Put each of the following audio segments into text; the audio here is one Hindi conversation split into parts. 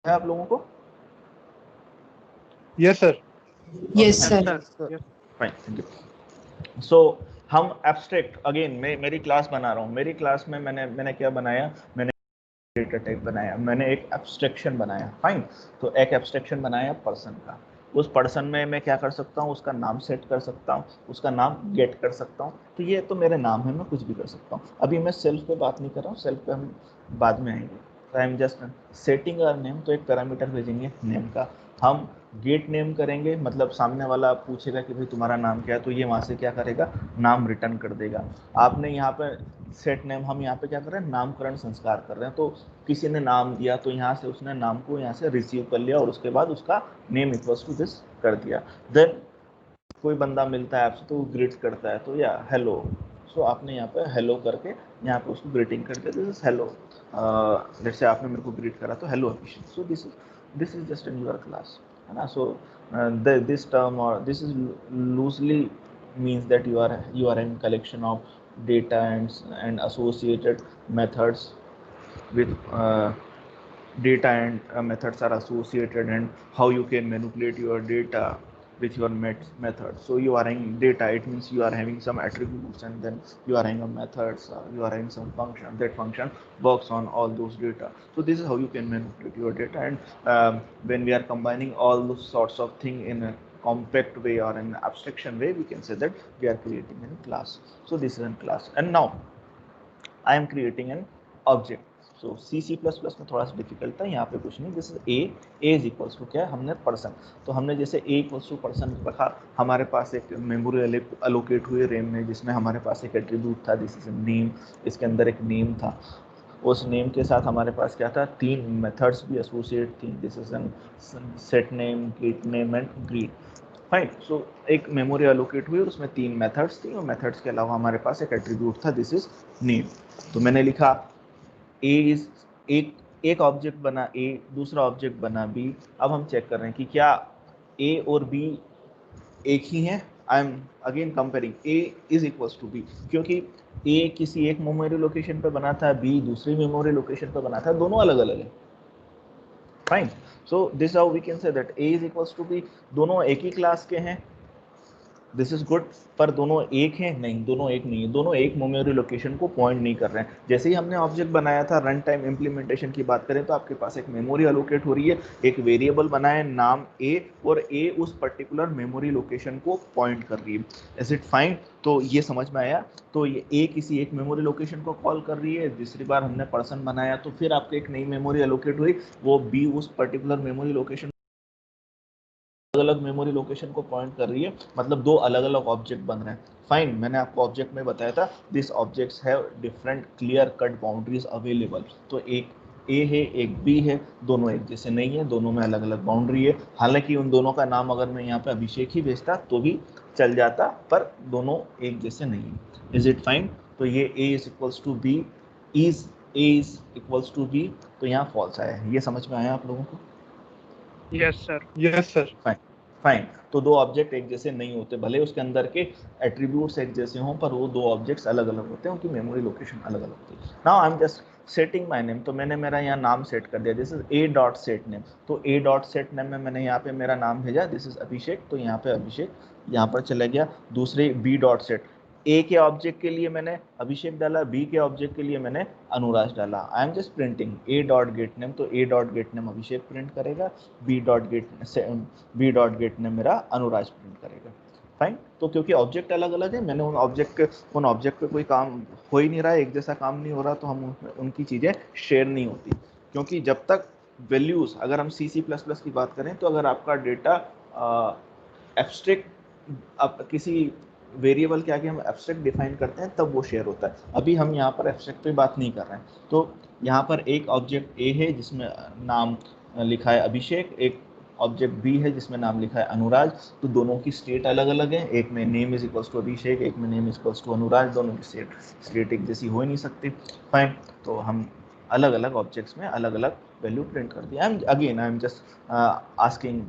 है आप लोगों को? Yes sir. Yes sir. Fine, thank you. So हम एब्स्ट्रैक्ट अगेन, मेरी क्लास बना रहा हूँ। मेरी क्लास में मैंने क्या बनाया, मैंने डेटा टाइप बनाया, मैंने एक एब्स्ट्रैक्शन बनाया। फाइन, तो एक एब्स्ट्रैक्शन बनाया पर्सन का। उस पर्सन में मैं क्या कर सकता हूँ, उसका नाम सेट कर सकता हूँ, उसका नाम गेट कर सकता हूँ। तो ये तो मेरे नाम है, मैं कुछ भी कर सकता हूँ। अभी मैं सेल्फ पे बात नहीं कर रहा हूँ, सेल्फ पे हम बाद में आएंगे। आई am just setting a name, तो एक पैरामीटर भेजेंगे नेम का। हम गेट नेम करेंगे, मतलब सामने वाला पूछेगा कि भाई तुम्हारा नाम क्या है, तो ये वहाँ से क्या करेगा, नाम रिटर्न कर देगा। आपने यहाँ पे सेट नेम, हम यहाँ पे क्या कर रहे हैं, नामकरण संस्कार कर रहे हैं। तो किसी ने नाम दिया तो यहाँ से उसने नाम को यहाँ से रिसीव कर लिया और उसके बाद उसका नेम इक्वल्स टू दिस कर दिया। देन कोई बंदा मिलता है आपसे तो वो ग्रीट करता है, तो या हेलो। सो आपने यहाँ पे हेलो करके यहाँ पे उसको ग्रीटिंग कर दिया, दिस इज हेलो। जैसे आपने मेरे को ग्रीट करा तो hello Abhishek. So this is just in your class, है ना। सो दिस टर्म और this is loosely means that you are in collection of data and associated methods with data and methods are associated, and how you can manipulate your data with your method. So you are having data, it means you are having some attributes, and then you are having a methods, you are having some function, that function works on all those data. So this is how you can manipulate your data. And when we are combining all those sorts of thing in a compact way or an abstraction way, we can say that we are creating a class. So this is a class, and now I am creating an object. So C++ में थोड़ा सा डिफिकल्ट था, यहाँ पे कुछ नहीं। This is A is equals to क्या है, हमने पर्सन। तो हमने जैसे ए इक्वल्स टू पर्सन रखा, हमारे पास एक मेमोरी अलोकेट हुई रैम में, जिसमें हमारे पास एक एट्रीब्यूट था, दिस इज नेम। इसके अंदर एक नेम था, उस नेम के साथ हमारे पास क्या था, तीन मेथड्स भी एसोसिएट थी, this is an set name, get name and greet. Fine. So एक मेमोरी अलोकेट हुई और उसमें तीन मेथड्स थी, और मेथड्स के अलावा हमारे पास एक एट्रीब्यूट था, दिस इज नेम। तो मैंने लिखा ए इज एक ऑब्जेक्ट बना ए, दूसरा ऑब्जेक्ट बना बी। अब हम चेक कर रहे हैं कि क्या ए और बी एक ही हैं। I am again comparing a is equals to b, क्योंकि ए किसी एक मेमोरी लोकेशन पे बना था, बी दूसरी मेमोरी लोकेशन पे बना था, दोनों अलग अलग है। Fine. So this how we can say that a is equals to b, दोनों एक ही क्लास के हैं, दिस इज गुड। पर दोनों एक हैं? नहीं, दोनों एक नहीं है, दोनों एक मेमोरी लोकेशन को पॉइंट नहीं कर रहे हैं। जैसे ही हमने ऑब्जेक्ट बनाया था, रन टाइम इम्प्लीमेंटेशन की बात करें तो आपके पास एक मेमोरी अलोकेट हो रही है, एक वेरिएबल बना है नाम ए, और ए उस पर्टिकुलर मेमोरी लोकेशन को पॉइंट कर रही है। Is it fine? तो ये समझ में आया। तो ये ए किसी एक मेमोरी लोकेशन को कॉल कर रही है, दूसरी बार हमने पर्सन बनाया तो फिर आपको एक नई मेमोरी अलोकेट हुई, वो बी उस पर्टिकुलर मेमोरी लोकेशन अलग मेमोरी लोकेशन को पॉइंट कर रही है, मतलब दो अलग अलग ऑब्जेक्ट बन रहे हैं। फाइन। मैंने आपको ऑब्जेक्ट में बताया था this objects have different clear cut boundaries available. तो एक ए है, एक बी है, दोनों एक जैसे नहीं है, दोनों में अलग अलग बाउंड्री है। हालांकि उन दोनों का नाम अगर मैं यहाँ पे अभिषेक ही भेजता तो भी चल जाता, पर दोनों एक जैसे नहीं है। Is it fine? तो ये A is equals to B, is A is equals to B, तो यहाँ फॉल्स आया है। ये समझ में आया आप लोगों को? Yes sir. Yes sir. Fine. Fine. तो दो ऑब्जेक्ट एक जैसे नहीं होते, भले उसके अंदर के एट्रीब्यूट्स एक जैसे हों, पर वो दो ऑब्जेक्ट्स अलग अलग होते हैं, उनकी मेमोरी लोकेशन अलग अलग होती है। Now I am just setting my name, तो मैंने मेरा यहाँ नाम सेट कर दिया, this is A dot set name. तो ए डॉट सेट नेम में मैंने यहाँ पे मेरा नाम भेजा, दिस इज अभिषेक, तो यहाँ पे अभिषेक यहाँ पर चला गया। दूसरे बी डॉट सेट, ए के ऑब्जेक्ट के लिए मैंने अभिषेक डाला, बी के ऑब्जेक्ट के लिए मैंने अनुराज डाला। I am just printing A dot get name, तो A dot get name Abhishek print करेगा, बी डॉट गेट नेम मेरा अनुराज प्रिंट करेगा। फाइन। तो क्योंकि ऑब्जेक्ट अलग अलग है, मैंने उन ऑब्जेक्ट पे कोई काम हो ही नहीं रहा है, एक जैसा काम नहीं हो रहा, तो हम उनकी चीज़ें शेयर नहीं होती। क्योंकि जब तक वैल्यूज़, अगर हम C++ की बात करें, तो अगर आपका डेटा एब्स्ट्रैक्ट, अब किसी वेरिएबल के आगे हम एब्स्ट्रैक्ट डिफाइन करते हैं तब वो शेयर होता है। अभी हम यहाँ पर एब्स्ट्रैक्ट पे बात नहीं कर रहे हैं। तो यहाँ पर एक ऑब्जेक्ट ए है जिसमें नाम लिखा है अभिषेक, एक ऑब्जेक्ट बी है जिसमें नाम लिखा है अनुराज। तो दोनों की स्टेट अलग अलग है, एक में name is equals to Abhishek, एक में name is equals to Anuraj, दोनों की स्टेट एक जैसी हो ही नहीं सकती। फाइन। तो हम अलग अलग ऑब्जेक्ट्स में अलग अलग वैल्यू प्रिंट कर दिया। I am just asking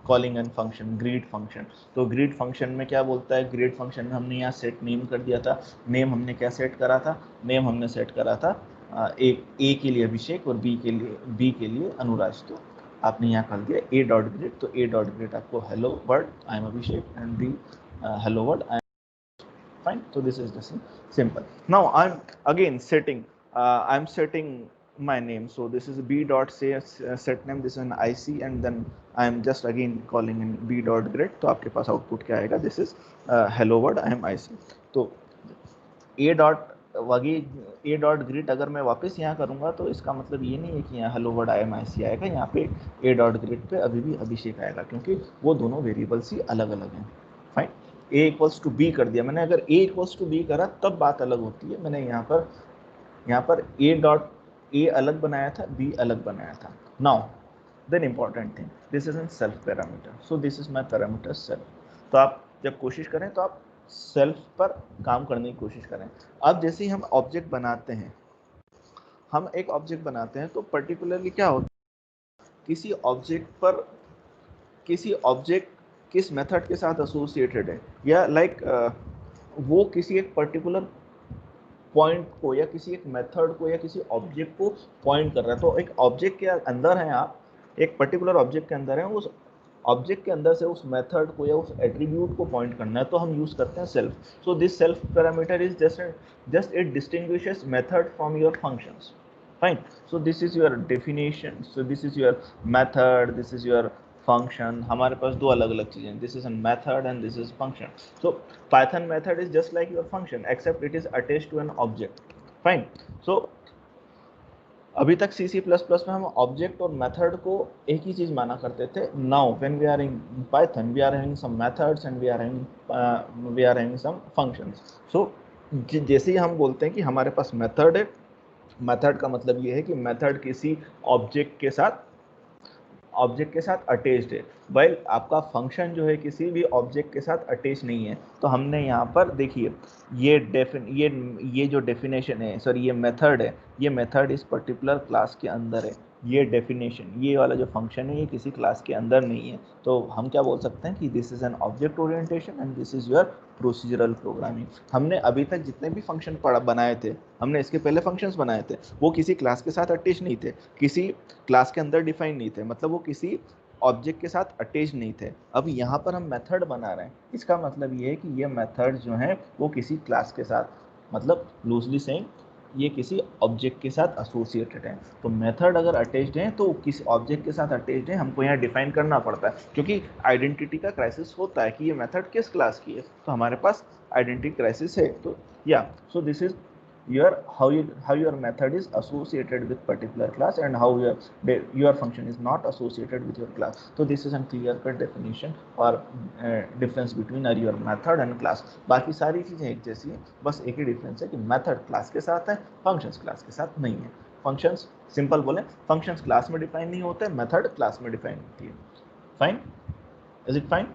calling an function greet function. तो ग्रीट फंक्शन में क्या बोलता है, ग्रीट फंक्शन में हमने यहाँ सेट नेम कर दिया था। नेम हमने क्या सेट करा था, नेम हमने सेट करा था ए के लिए अभिषेक और बी के लिए अनुराज। तो आपने यहाँ कर दिया ए डॉट ग्रेड, तो ए डॉट ग्रेड आपको hello world I am Abhishek and B hello world I am fine. तो this is the simple. Now I'm again setting my name. So this is b dot say set name, this is an IC, and then I'm just again calling in b dot grid. तो आपके पास आउटपुट क्या आएगा? This is hello world I am IC. तो a dot grid अगर मैं वापस यहाँ करूँगा तो इसका मतलब ये नहीं है कि यहाँ hello world I am IC आएगा, यहाँ पे a dot grid पे अभी भी अभिषेक आएगा, क्योंकि वो दोनों वेरिएबल्स ही अलग अलग हैं। Fine, a equals to b कर दिया मैंने, अगर a इक्वल्स टू b करा तब बात अलग होती है। मैंने यहाँ पर a डॉट a अलग बनाया था, b अलग बनाया था। Now then important thing, this is an self parameter, so this is my parameter self. तो आप जब कोशिश करें तो आप सेल्फ पर काम करने की कोशिश करें। अब जैसे ही हम ऑब्जेक्ट बनाते हैं, हम एक ऑब्जेक्ट बनाते हैं तो पर्टिकुलरली क्या होता है, किसी ऑब्जेक्ट किस मेथड के साथ एसोसिएटेड है, या वो किसी एक पर्टिकुलर पॉइंट को या किसी एक मेथड को या किसी ऑब्जेक्ट को पॉइंट कर रहा है। तो एक ऑब्जेक्ट के अंदर है, आप एक पर्टिकुलर ऑब्जेक्ट के अंदर है, उस ऑब्जेक्ट के अंदर से उस मेथड को या उस एट्रीब्यूट को पॉइंट करना है, तो हम यूज करते हैं self. So this self parameter is just it distinguishes method from your functions. Fine, so this is your definition, so this is your method, this is your function. हमारे पास दो अलग अलग चीजें, this is an method and this is function. So Python method is just like your function except it is attached to an object. Fine, so अभी तक C++ में हम ऑब्जेक्ट और मेथड को एक ही चीज माना करते थे। Now when we are in Python we are having some methods and we are having some functions. So जैसे ही हम बोलते हैं कि हमारे पास मेथड है, मेथड का मतलब ये है कि मेथड किसी ऑब्जेक्ट के साथ अटैच्ड है, वाइल आपका फंक्शन जो है किसी भी ऑब्जेक्ट के साथ अटैच नहीं है। तो हमने यहाँ पर देखिए ये जो डेफिनेशन है, सॉरी ये मेथड है, ये मेथड इस पर्टिकुलर क्लास के अंदर है। ये डेफिनेशन, ये वाला जो फंक्शन है, ये किसी क्लास के अंदर नहीं है। तो हम क्या बोल सकते हैं कि this is an object orientation and this is your procedural programming. हमने अभी तक जितने भी फंक्शन बनाए थे, हमने इसके पहले फंक्शंस बनाए थे, वो किसी क्लास के साथ अटैच नहीं थे, किसी क्लास के अंदर डिफाइन नहीं थे, मतलब वो किसी ऑब्जेक्ट के साथ अटैच नहीं थे। अब यहाँ पर हम मेथड बना रहे हैं, इसका मतलब ये है कि ये मेथड जो है वो किसी क्लास के साथ, मतलब लूजली सेइंग ये किसी ऑब्जेक्ट के साथ एसोसिएटेड है। तो मेथड अगर अटैच्ड है तो किसी ऑब्जेक्ट के साथ अटैच्ड है, हमको यहाँ डिफाइन करना पड़ता है, क्योंकि आइडेंटिटी का क्राइसिस होता है कि ये मेथड किस क्लास की है। तो हमारे पास आइडेंटिटी क्राइसिस है। तो या सो this is how your method is associated with particular class and how your function is not associated with your class. So this is a clear cut definition or difference between your method and class. बाकी सारी चीजें एक जैसी है, बस एक ही डिफरेंस है कि मेथड क्लास के साथ है, फंक्शंस क्लास के साथ नहीं है। फंक्शंस सिंपल बोले, फंक्शंस क्लास में डिफाइन नहीं होते, मेथड क्लास में डिफाइन होती है। Fine, is it fine?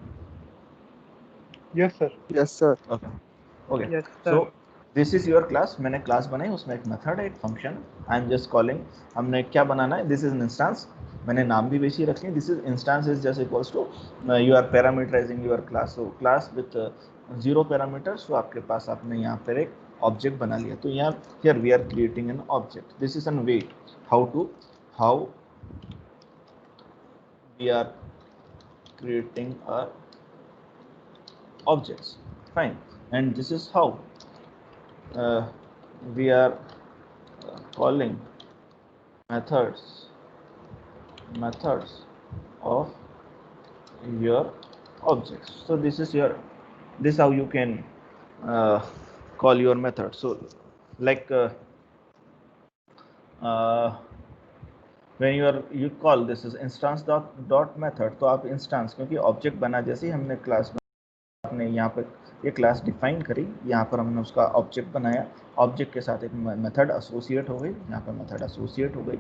Yes, sir. Yes, sir. Okay. Yes, sir. So this is your class, मैंने क्लास बनाई, उसमें एक मेथड है, एक function, I am just calling. हमने क्या बनाना है, दिस इज एन इंस्टेंस, मैंने नाम भी वैसे ही रखे, this is instance is just equals to you are parameterizing your class. So class with 0 parameters, तो आपके पास आपने यहाँ पर एक ऑब्जेक्ट बना लिया। तो यहाँ here we are creating an object, this is an way how we are creating a objects. Fine, and this is how we are calling methods of your objects. So this how you can call your method. So like when you call this is instance dot method, तो आप instance, क्योंकि ऑब्जेक्ट बना जैसे ही हमने क्लास आपने यहाँ पर ये क्लास डिफाइन करी, यहाँ पर हमने उसका ऑब्जेक्ट बनाया, ऑब्जेक्ट के साथ एक मेथड एसोसिएट हो गई, यहाँ पर मेथड एसोसिएट हो गई।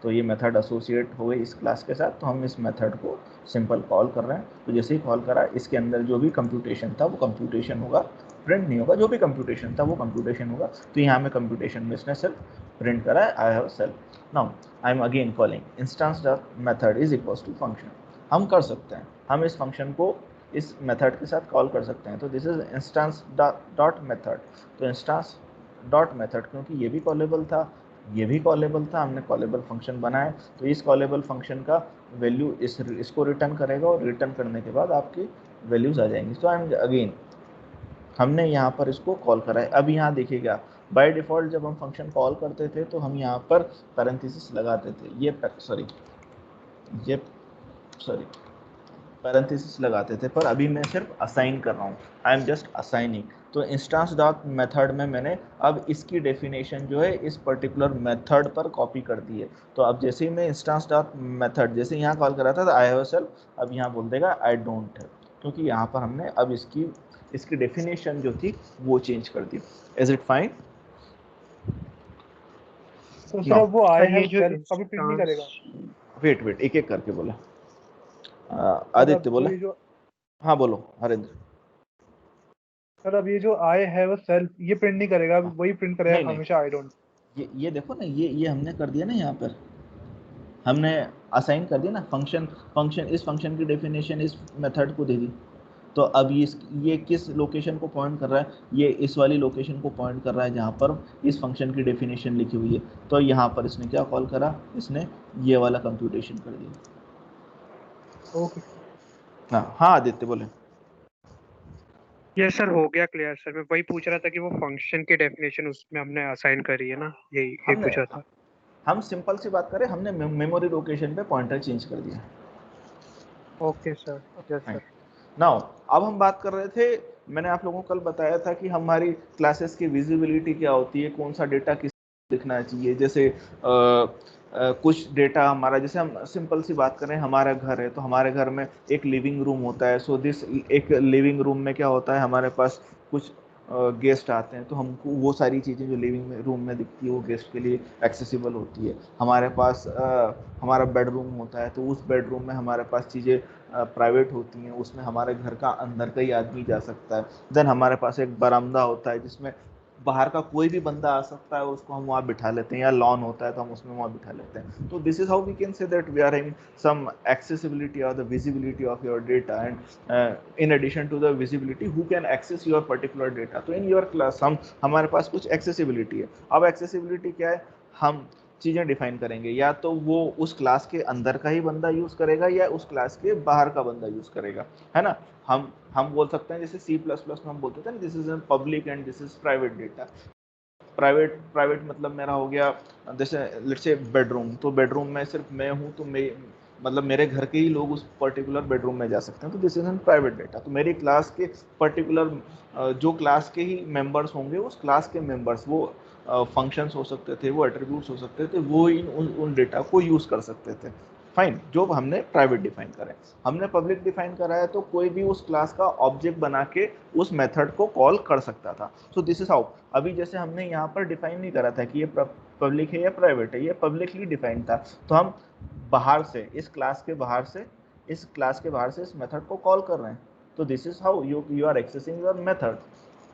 तो ये मेथड एसोसिएट हो गई इस क्लास के साथ, तो हम इस मेथड को सिंपल कॉल कर रहे हैं। तो जैसे ही कॉल करा, इसके अंदर जो भी कंप्यूटेशन था वो कंप्यूटेशन होगा, प्रिंट नहीं होगा, जो भी कंप्यूटेशन था वो कंप्यूटेशन होगा। तो यहाँ में कंप्यूटेशन में इसने सिर्फ प्रिंट करा है, I have self. Now I am again calling instance dot method is equals to function. हम कर सकते हैं, हम इस फंक्शन को इस मेथड के साथ कॉल कर सकते हैं। तो this is instance dot method. तो इंस्टेंस डॉट मेथड, क्योंकि ये भी कॉलेबल था, ये भी कॉलेबल था, हमने कॉलेबल फंक्शन बनाया, तो इस कॉलेबल फंक्शन का वैल्यू इसको रिटर्न करेगा और रिटर्न करने के बाद आपकी वैल्यूज आ जाएंगी। तो आई एम अगेन हमने यहाँ पर इसको कॉल करा है। अब यहाँ देखिएगा बाय डिफॉल्ट जब हम फंक्शन कॉल करते थे तो हम यहाँ पर पैरेंथेसिस लगाते थे, ये पैरेंथेसिस लगाते थे, पर अभी मैं सिर्फ असाइन कर रहा हूँ, आई एम जस्ट असाइनिंग। तो इंस्टेंस डॉट मेथड में मैंने अब इसकी डेफिनेशन जो है इस पर्टिकुलर मेथड पर कॉपी कर दी है। तो अब जैसे ही मैं इंस्टेंस डॉट मेथड जैसे यहाँ कॉल कर रहा था आई हैव अ सेल्फ, अब यहाँ बोल देगा आई डोंट हैव, क्योंकि यहाँ पर हमने अब इसकी डेफिनेशन जो थी वो चेंज कर दी। Is it fine? तो सर अब वो आई सर हैव ये जो सेल्फ कभी प्रिंट नहीं करेगा? वेट एक एक करके बोला। सर आदित्य अब बोले। ये जो हाँ बोलो हरेंद्र। सर अब ये जो आई हैव सेल्फ ये प्रिंट नहीं करेगा, अब वही प्रिंट करेगा नहीं हमेशा आई डोंट। ये देखो ना, ये हमने कर दिया ना, यहाँ पर हमने असाइन कर दिया ना फंक्शन इस फंक्शन की डेफिनेशन इस मेथड को दे दी। तो अब ये किस लोकेशन को पॉइंट कर रहा है, ये इस वाली लोकेशन को पॉइंट कर रहा है जहाँ पर इस फंक्शन की डेफिनेशन लिखी हुई है। तो यहाँ पर इसने क्या कॉल करा, इसने ये वाला कंप्यूटेशन कर दिया। ओके हाँ आदित्य बोले। ये सर हो गया क्लियर सर, मैं वही पूछ रहा था कि वो फंक्शन की डेफिनेशन उसमें हमने असाइन करी है ना, यही पूछ रहा था। हम सिंपल सी बात करें, हमने मेमोरी लोकेशन पे पॉइंटर चेंज कर दिया। Okay sir, yes sir. Now अब हम बात कर रहे थे, मैंने आप लोगों को कल बताया था कि हमारी क्लासेस की विजिबिलिटी क्या होती है, कौन सा डेटा किस दिखना चाहिए। जैसे कुछ डेटा हमारा, जैसे हम सिंपल सी बात करें, हमारा घर है तो हमारे घर में एक लिविंग रूम होता है। सो दिस एक लिविंग रूम में क्या होता है, हमारे पास कुछ गेस्ट आते हैं तो हमको वो सारी चीज़ें जो लिविंग रूम में दिखती है वो गेस्ट के लिए एक्सेसिबल होती है। हमारे पास हमारा बेडरूम होता है तो उस बेडरूम में हमारे पास चीज़ें प्राइवेट होती हैं, उसमें हमारे घर का अंदर का ही आदमी जा सकता है। देन हमारे पास एक बरामदा होता है जिसमें बाहर का कोई भी बंदा आ सकता है, उसको हम वहाँ बिठा लेते हैं, या लॉन होता है तो हम उसमें वहाँ बिठा लेते हैं। तो this is how we can say that we are having some accessibility और the visibility of your data, and in addition to the visibility who can access your particular data. तो इन योर क्लास हमारे पास कुछ एक्सेसिबिलिटी है। अब एक्सेसिबिलिटी क्या है, हम चीज़ें डिफाइन करेंगे, या तो वो उस क्लास के अंदर का ही बंदा यूज़ करेगा या उस क्लास के बाहर का बंदा यूज़ करेगा, है ना। हम बोल सकते हैं जैसे C++ में हम बोलते थे ना, this is public and this is private data. Private मतलब मेरा हो गया, जैसे लेट्स से बेडरूम, तो बेडरूम में सिर्फ मैं हूँ, तो मतलब मेरे घर के ही लोग उस पर्टिकुलर बेडरूम में जा सकते हैं, तो this is N private data. तो मेरी क्लास के पर्टिकुलर जो क्लास के ही मेंबर्स होंगे, उस क्लास के मेंबर्स, वो फंक्शंस हो सकते थे, वो एट्रीब्यूट्स हो सकते थे, वो उन डेटा को यूज़ कर सकते थे। फाइन, जो हमने प्राइवेट डिफाइन करा है। हमने पब्लिक डिफाइन करा है तो कोई भी उस क्लास का ऑब्जेक्ट बना के उस मेथड को कॉल कर सकता था। सो दिस इज हाउ, अभी जैसे हमने यहाँ पर डिफाइन नहीं करा था कि ये पब्लिक है या प्राइवेट है, ये पब्लिकली डिफाइन था। तो हम बाहर से, इस क्लास के बाहर से इस मेथड को कॉल कर रहे हैं। तो this is how you are accessing your method,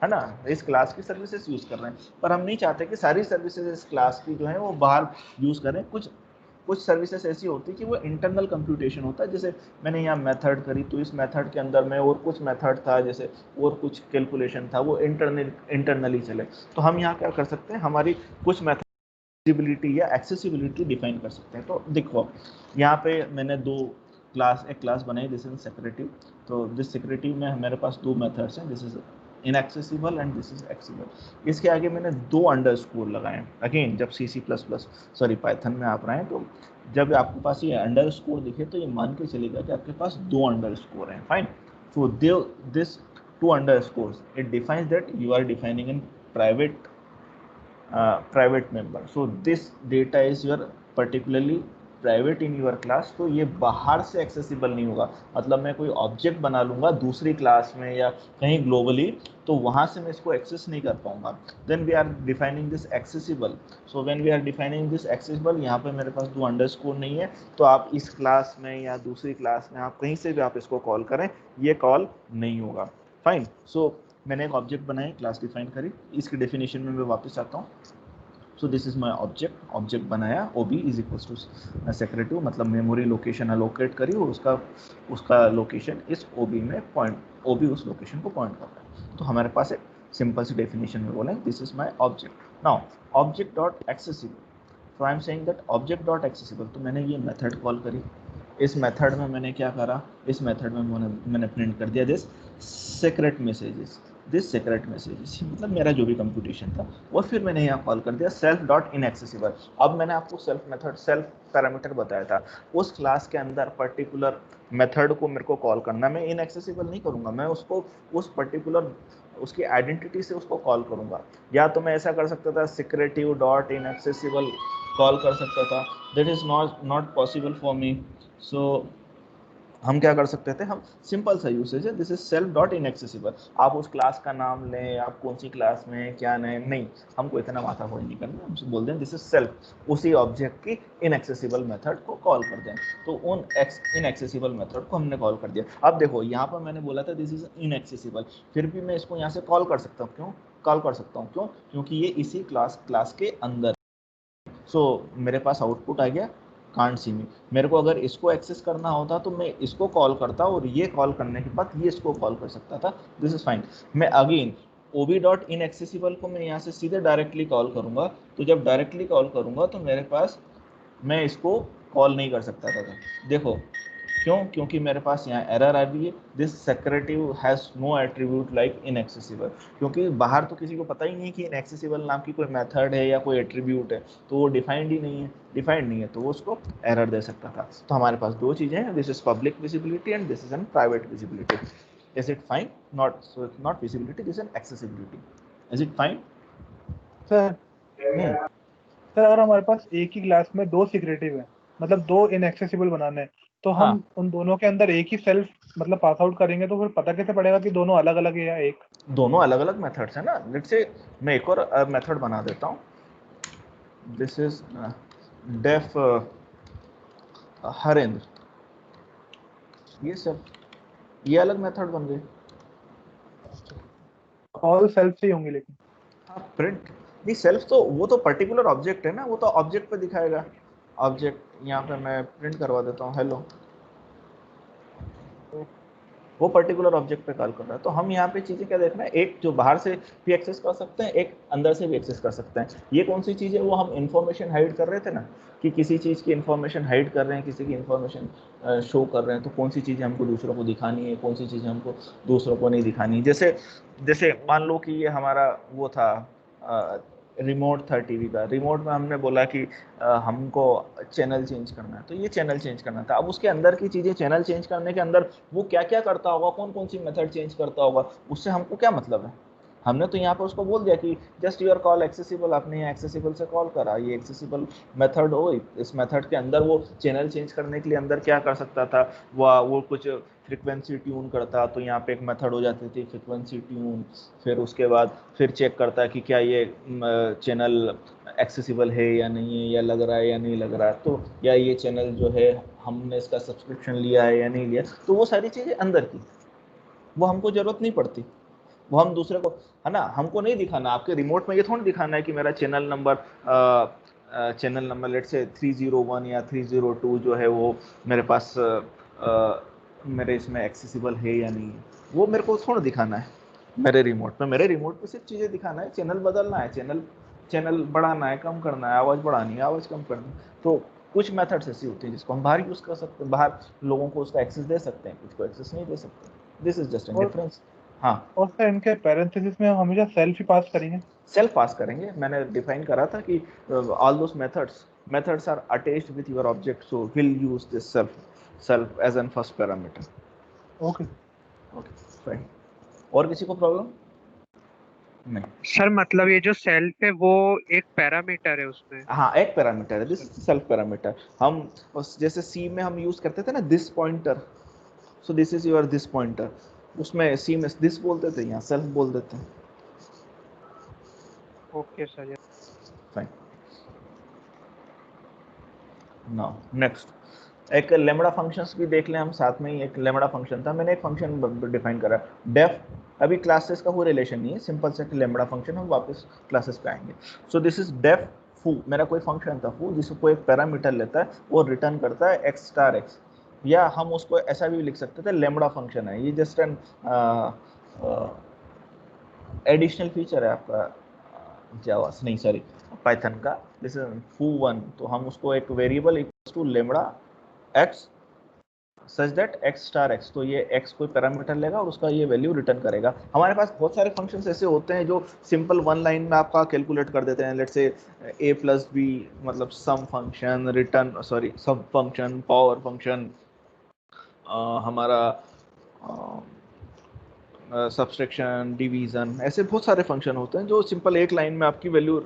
है ना। इस क्लास की सर्विसेज यूज कर रहे हैं, पर हम नहीं चाहते कि सारी सर्विसेज इस क्लास की जो है वो बाहर यूज करें। कुछ सर्विसेज ऐसी होती है कि वो इंटरनल कंप्यूटेशन होता है। जैसे मैंने यहाँ मेथड करी, तो इस मेथड के अंदर में और कुछ मेथड था, जैसे और कुछ कैलकुलेशन था, वो इंटरनली चले। तो हम यहाँ क्या कर सकते हैं, हमारी कुछ मेथड या एक्सेसिबिलिटी डिफाइन कर सकते हैं। तो देखो यहाँ पे मैंने एक क्लास बनाई, दिस इज सेक्रेटिव। तो दिस सेक्रेटिव में मेरे पास दो मेथड्स हैं, this is inaccessible and this is accessible. इसके आगे मैंने 2 अंडरस्कोर लगाए। अगेन जब पाइथन में आप रहे हैं, तो जब आपके पास ये अंडरस्कोर दिखे तो ये मान के चलेगा कि आपके पास 2 अंडरस्कोर हैं। Fine, so this 2 underscores it defines that you are defining in private member. So this data is your particularly private in your class. तो ये बाहर से एक्सेसिबल नहीं होगा। मतलब मैं कोई ऑब्जेक्ट बना लूंगा दूसरी क्लास में या कहीं ग्लोबली, तो वहां से मैं इसको एक्सेस नहीं कर पाऊंगा। Then we are defining this accessible. So when we are defining this accessible, यहाँ पे मेरे पास 2 अंडरस्कोर नहीं है, तो आप इस क्लास में या दूसरी क्लास में, आप कहीं से भी आप इसको कॉल करें, ये कॉल नहीं होगा। फाइन, सो मैंने एक ऑब्जेक्ट बनाई, क्लास डिफाइन करी, इसकी डेफिनेशन में मैं वापस आता हूँ। सो दिस इज माई ऑब्जेक्ट बनाया, OB इज इक्वल टू सेक्रेटिव, मतलब मेमोरी लोकेशन अलोकेट करी और उसका लोकेशन इस OB में OB उस लोकेशन को पॉइंट कर रहा है। तो हमारे पास एक सिंपल सी डेफिनेशन में बोलें, this is my object. Now object dot accessible, तो I am saying that object dot accessible, तो मैंने ये मेथड कॉल करी, इस मेथड में मैंने क्या करा, इस मेथड में मैंने प्रिंट कर दिया this secret messages, this secret messages, मतलब मेरा जो भी कंप्यूटेशन था, और फिर मैंने यहाँ कॉल कर दिया सेल्फ डॉट इनएक्सेसिबल। अब मैंने आपको सेल्फ मेथड, सेल्फ पैरामीटर बताया था, उस क्लास के अंदर पर्टिकुलर मेथड को मेरे को कॉल करना, मैं इनएक्सेसिबल नहीं करूँगा, मैं उसको उस पर्टिकुलर उसकी आइडेंटिटी से उसको कॉल करूँगा। या तो मैं ऐसा कर सकता था सिक्रेटिव डॉट इनएक्सेसिबल कॉल कर सकता था, that is not possible for me. So हम क्या कर सकते थे, हम सिंपल सा यूसेज है, this is self dot inaccessible. आप उस क्लास का नाम लें, आप कौन सी क्लास में क्या नहीं, हमको इतना माथाफोड़ नहीं करना, हमसे बोल दें दिस इज सेल्फ, उसी ऑब्जेक्ट की इनएक्सेसिबल मेथड को कॉल कर दें, तो उन इनएक्सेसिबल मेथड को हमने कॉल कर दिया। अब देखो यहाँ पर मैंने बोला था दिस इज इनएक्सेसिबल, फिर भी मैं इसको यहाँ से कॉल कर सकता हूँ, क्यों कॉल कर सकता हूँ, क्यों, क्योंकि ये इसी क्लास के अंदर। सो मेरे पास आउटपुट आ गया कांट सी मी। मेरे को अगर इसको एक्सेस करना होता तो मैं इसको कॉल करता, और ये कॉल करने के बाद ये इसको कॉल कर सकता था, दिस इज फाइन। मैं अगेन ओबी डॉट इन एक्सेसिबल को मैं यहाँ से सीधे डायरेक्टली कॉल करूँगा, तो जब डायरेक्टली कॉल करूँगा तो मेरे पास, मैं इसको कॉल नहीं कर सकता था। देखो क्यों, क्योंकि मेरे पास यहाँ एरर आ रही है, this secretive has no attribute like inaccessible, क्योंकि बाहर तो किसी को पता ही नहीं कि इनएक्सेसिबल नाम की कोई मेथड है या कोई एट्रीब्यूट है, तो वो डिफाइंड ही नहीं है, तो वो उसको एरर दे सकता था। तो हमारे पास दो चीज़ें हैं, this is public visibility and this is N private visibility. Is it fine? Not, so it's not visibility, this is N accessibility. Is it fine? Sir sir अगर हमारे पास एक ही क्लास में दो सिक्रेटिव है, मतलब दो इनएक्सेसिबल बनाने हैं, तो हम हाँ, उन दोनों के अंदर एक ही सेल्फ मतलब पास आउट करेंगे, तो फिर पता कैसे पड़ेगा कि दोनों अलग अलग है या एक? दोनों अलग अलग मेथड्स हैं ना। लेट्स से मैं एक और मेथड बना देता हूँ, दिस इज डेफ हरेंद्र, ये सब, ये अलग मेथड बन गए। ऑल सेल्फ से ही होंगे लेकिन। हाँ, प्रिंट नहीं, सेल्फ तो वो तो पर्टिकुलर ऑब्जेक्ट है ना, वो तो ऑब्जेक्ट पे दिखाएगा। ऑब्जेक्ट यहाँ पे मैं प्रिंट करवा देता हूँ हेलो, वो पर्टिकुलर ऑब्जेक्ट पे कॉल कर रहा है। तो हम यहाँ पे चीज़ें क्या देख रहे हैं, एक जो बाहर से भी एक्सेस कर सकते हैं, एक अंदर से भी एक्सेस कर सकते हैं। ये कौन सी चीज़ है, वो हम इन्फॉर्मेशन हाइड कर रहे थे ना, कि किसी चीज़ की इन्फॉर्मेशन हाइड कर रहे हैं, किसी की इन्फॉर्मेशन शो कर रहे हैं, तो कौन सी चीज़ें हमको दूसरों को दिखानी है, कौन सी चीज़ें हमको दूसरों को नहीं दिखानी है। जैसे जैसे मान लो कि ये हमारा वो था, रिमोट था टीवी का, रिमोट में हमने बोला कि हमको चैनल चेंज करना है, तो ये चैनल चेंज करना था। अब उसके अंदर की चीज़ें, चैनल चेंज करने के अंदर वो क्या क्या करता होगा, कौन कौन सी मेथड चेंज करता होगा, उससे हमको क्या मतलब है। हमने तो यहाँ पर उसको बोल दिया कि जस्ट यूर कॉल एक्सेसिबल, आपने यहाँ एक्सेसिबल से कॉल करा, ये एक्सेसिबल मेथड हो, इस मेथड के अंदर वो चैनल चेंज करने के लिए अंदर क्या कर सकता था, वो कुछ फ्रिक्वेंसी ट्यून करता, तो यहाँ पे एक मेथड हो जाती थी फ्रिक्वेंसी ट्यून। फिर उसके बाद फिर चेक करता है कि क्या ये चैनल एक्सेसिबल है या नहीं है, या लग रहा है या नहीं लग रहा है, तो या ये चैनल जो है हमने इसका सब्सक्रिप्शन लिया है या नहीं लिया, तो वो सारी चीज़ें अंदर की, वो हमको ज़रूरत नहीं पड़ती, वो हम दूसरे को, है ना, हमको नहीं दिखाना। आपके रिमोट में ये थोड़ी दिखाना है कि मेरा चैनल नंबर लेट से 301 या 302 जो है वो मेरे पास मेरे इसमें एक्सेसिबल है या नहीं है, वो मेरे को थोड़ा दिखाना है। मेरे रिमोट पे सिर्फ चीज़ें दिखाना है, चैनल बदलना है, चैनल बढ़ाना है, कम करना है, आवाज़ बढ़ानी है, आवाज़ कम करनी है। तो कुछ मेथड्स ऐसी होती हैं जिसको हम बाहर यूज़ कर सकते हैं, बाहर लोगों को उसका एक्सेस दे सकते हैं, कुछ को एक्सेस नहीं दे सकते। दिस इज जस्ट एन और डिफरेंस। हाँ, और सर इनके पैरेंथेसिस में हम हमेशा सेल्फ ही पास करेंगे? सेल्फ पास करेंगे, मैंने डिफाइन करा था कि all those methods are attached with your object, so will use this self as an first parameter. Okay. Okay, fine. और किसी को प्रॉब्लम? नहीं। सर मतलब ये जो सेल्फ है वो एक पैरामीटर है उसमें? हाँ, एक पैरामीटर है, दिस इज सेल्फ पैरामीटर। हम जैसे सी में हम यूज करते थे ना this pointer, so this is your this pointer, उसमें सी में दिस बोलते थे, यहाँ सेल्फ बोल देते हैं। Okay sir. Fine. Now next एक लेमड़ा फंक्शंस भी देख लें हम साथ में ही। एक लेमड़ा फंक्शन था, मैंने एक फंक्शन डिफाइन करा डेफ, अभी क्लासेस का कोई रिलेशन नहीं है, सिंपल से लेमड़ा फंक्शन, हम वापस क्लासेस पे आएंगे। सो दिस इज डेफ फू, मेरा कोई फंक्शन था फू, जिसको एक पैरामीटर लेता है और रिटर्न करता है एक्स स्टार एक्स, या हम उसको ऐसा भी लिख सकते थे लेमड़ा फंक्शन है, ये जस्ट एन एडिशनल फीचर है आपका जावा नहीं सॉरी पाइथन का, दिस इज foo1, तो हम उसको एक variable equals to lambda x such that x star x, तो ये x कोई पैरामीटर लेगा और उसका ये वैल्यू रिटर्न करेगा। हमारे पास बहुत सारे फंक्शंस ऐसे होते हैं जो सिंपल वन लाइन में आपका कैलकुलेट कर देते हैं। Let's say a plus B, मतलब सम फंक्शन, रिटर्न, सॉरी सम फंक्शन, पावर फंक्शन, हमारा सब्सट्रैक्शन, डिवीजन, ऐसे बहुत सारे फंक्शन होते हैं जो सिंपल एक लाइन में आपकी वैल्यू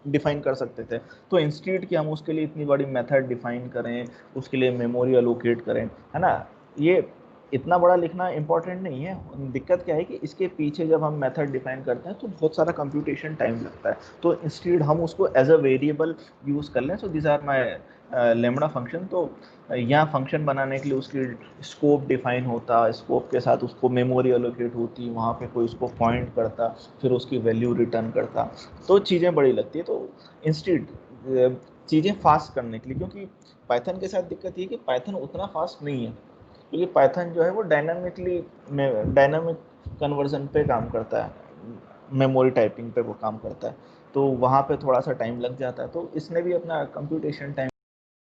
डिफाइन कर सकते थे। तो इंस्टीड कि हम उसके लिए इतनी बड़ी मेथड डिफाइन करें, उसके लिए मेमोरी एलोकेट करें, है ना, ये इतना बड़ा लिखना इंपॉर्टेंट नहीं है। दिक्कत क्या है कि इसके पीछे जब हम मेथड डिफाइन करते हैं तो बहुत सारा कंप्यूटेशन टाइम लगता है। तो इंस्टीड हम उसको एज अ वेरिएबल यूज कर लें। So this are my lambda function. तो यहाँ फंक्शन बनाने के लिए उसकी स्कोप डिफाइन होता, स्कोप के साथ उसको मेमोरी एलोकेट होती, वहाँ पे कोई उसको पॉइंट करता, फिर उसकी वैल्यू रिटर्न करता, तो चीज़ें बड़ी लगती है। तो इंस्टीड चीज़ें फास्ट करने के लिए, क्योंकि पाइथन के साथ दिक्कत ये कि पाइथन उतना फास्ट नहीं है, क्योंकि पाइथन जो है वो डायनामिक कन्वर्जन पे काम करता है, मेमोरी टाइपिंग पे वो काम करता है, तो वहाँ पे थोड़ा सा टाइम लग जाता है। तो इसने भी अपना कंप्यूटेशन टाइम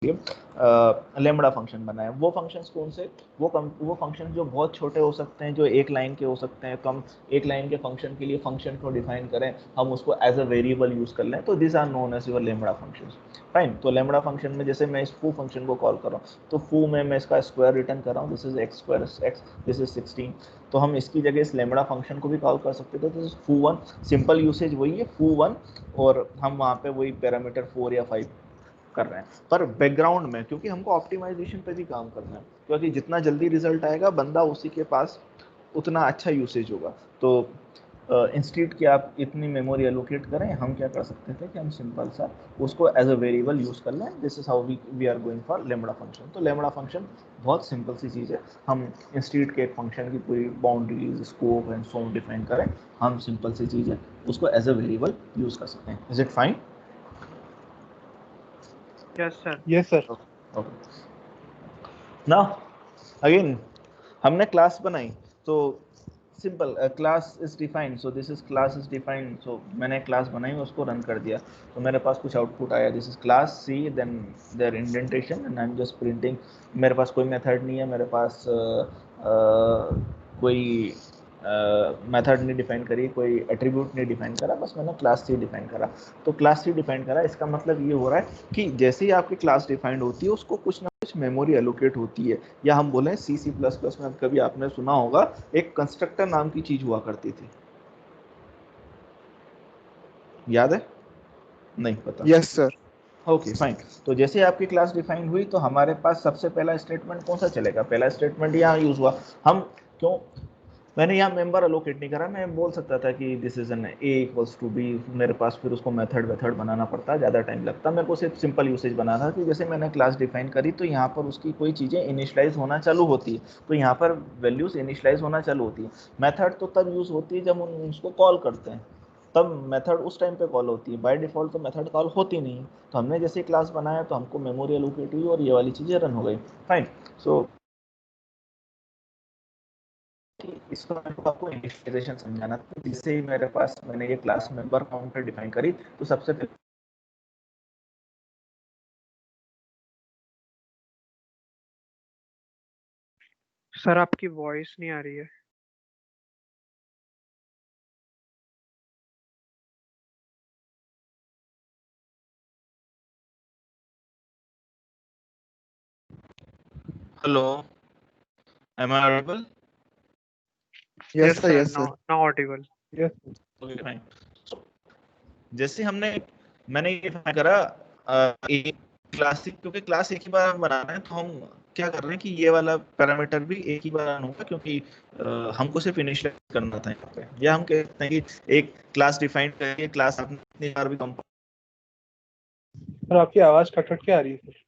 लेमड़ा फंक्शन बनाया। वो फंक्शंस कौन से, वो फंक्शन जो बहुत छोटे हो सकते हैं, जो एक लाइन के हो सकते हैं। तो हम एक लाइन के फंक्शन के लिए फंक्शन को डिफाइन करें, हम उसको एज अ वेरिएबल यूज कर लें, तो this are known as your lambda functions. Fine. तो लेमड़ा फंक्शन में जैसे मैं इस फू फंक्शन को कॉल कर रहा हूँ, तो फू में मैं इसका स्क्वायर रिटर्न कर रहा हूँ, this is x square x, this is 16। तो हम इसकी जगह इस लेमड़ा फंक्शन को भी कॉल कर सकते थे, this is foo1। Simple usage वही है foo1, और हम वहाँ पे वही पैरामीटर 4 या 5 कर रहे हैं। पर बैकग्राउंड में, क्योंकि हमको ऑप्टिमाइजेशन पे भी काम करना है, क्योंकि जितना जल्दी रिजल्ट आएगा बंदा उसी के पास उतना अच्छा यूसेज होगा। तो इंस्टीड कि आप इतनी मेमोरी एलोकेट करें, हम क्या कर सकते थे कि हम सिंपल सा उसको एज अ वेरिएबल यूज कर लें। This is how we are going for lambda function. तो लेमड़ा फंक्शन बहुत सिंपल सी चीज़ है। हम इंस्टीड के एक फंक्शन की पूरी boundaries, scope and so define करें, हम सिंपल सी चीज़ है उसको एज अ वेरिएबल यूज कर सकते हैं। Is it fine? Yes sir. Yes sir. Okay. Now again हमने क्लास बनाई, तो simple class is defined, so this is class is defined. So मैंने क्लास बनाई, उसको रन कर दिया, तो मेरे पास कुछ आउटपुट आया, this is class C, then there indentation and I am just printing. मेरे पास कोई मेथड नहीं है, मेरे पास कोई मेथड नहीं डिफाइन करी, कोई एट्रीब्यूट नहीं डिफाइन करा, बस मैंने क्लास सी डिफाइन करा। तो क्लास सी डिफाइन करा, इसका मतलब ये हो रहा है कि जैसे ही आपकी क्लास डिफाइंड होती है उसको कुछ ना कुछ मेमोरी एलोकेट होती है। या हम बोलें सी प्लस प्लस में कभी आपने सुना होगा एक कंस्ट्रक्टर नाम की चीज हुआ करती थी, याद है? नहीं पता? Yes sir. Okay fine. तो जैसे आपकी क्लास डिफाइन हुई तो हमारे पास सबसे पहला स्टेटमेंट कौन सा चलेगा? पहला स्टेटमेंट यहाँ यूज हुआ। हम क्यों, मैंने यहाँ मेंबर अलोकेट नहीं करा, मैं बोल सकता था कि this is an a equals to b, मेरे पास फिर उसको मेथड बनाना पड़ता, ज़्यादा टाइम लगता। मेरे को सिर्फ सिंपल यूसेज बना था कि जैसे मैंने क्लास डिफाइन करी तो यहाँ पर उसकी कोई चीज़ें इनिशलाइज होना चालू होती है, तो यहाँ पर वैल्यूज इनिशलाइज होना चालू होती है। मेथड तो तब यूज़ होती है जब हम उसको कॉल करते हैं, तब मेथड उस टाइम पे कॉल होती है। बाय डिफॉल्ट तो मेथड कॉल होती नहीं है। तो हमने जैसे क्लास बनाया तो हमको मेमोरी एलोकेट हुई और ये वाली चीज़ें रन हो गई। फाइन। सो इसको मेरे को आपको इनिशियलाइजेशन समझाना था। जिससे ही मेरे पास मैंने ये क्लास मेंबर काउंटर डिफाइन करी, तो सबसे पहले सर आपकी वॉइस नहीं आ रही है। Hello, am I audible? Yes sir. Sir, yes sir. Now audible. Yes. Okay fine. जैसे मैंने ये डिफाइन करा एक क्लासिक, क्योंकि क्लास एक ही बार हम बनाना है, तो हम क्या कर रहे हैं कि ये वाला पैरामीटर भी एक ही बार रन होगा, क्योंकि हमको सिर्फ इनिशियलाइज करना था यहाँ पे। या हम कहते हैं कि एक क्लास डिफाइन करिए, क्लास आपने इतनी बार भी सर आपकी आवाज कट कट के आ रही है सर।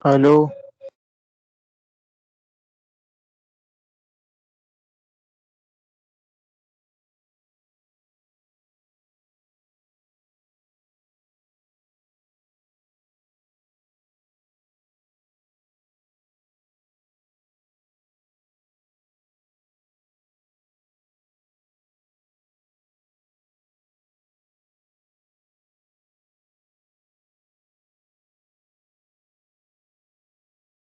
हेलो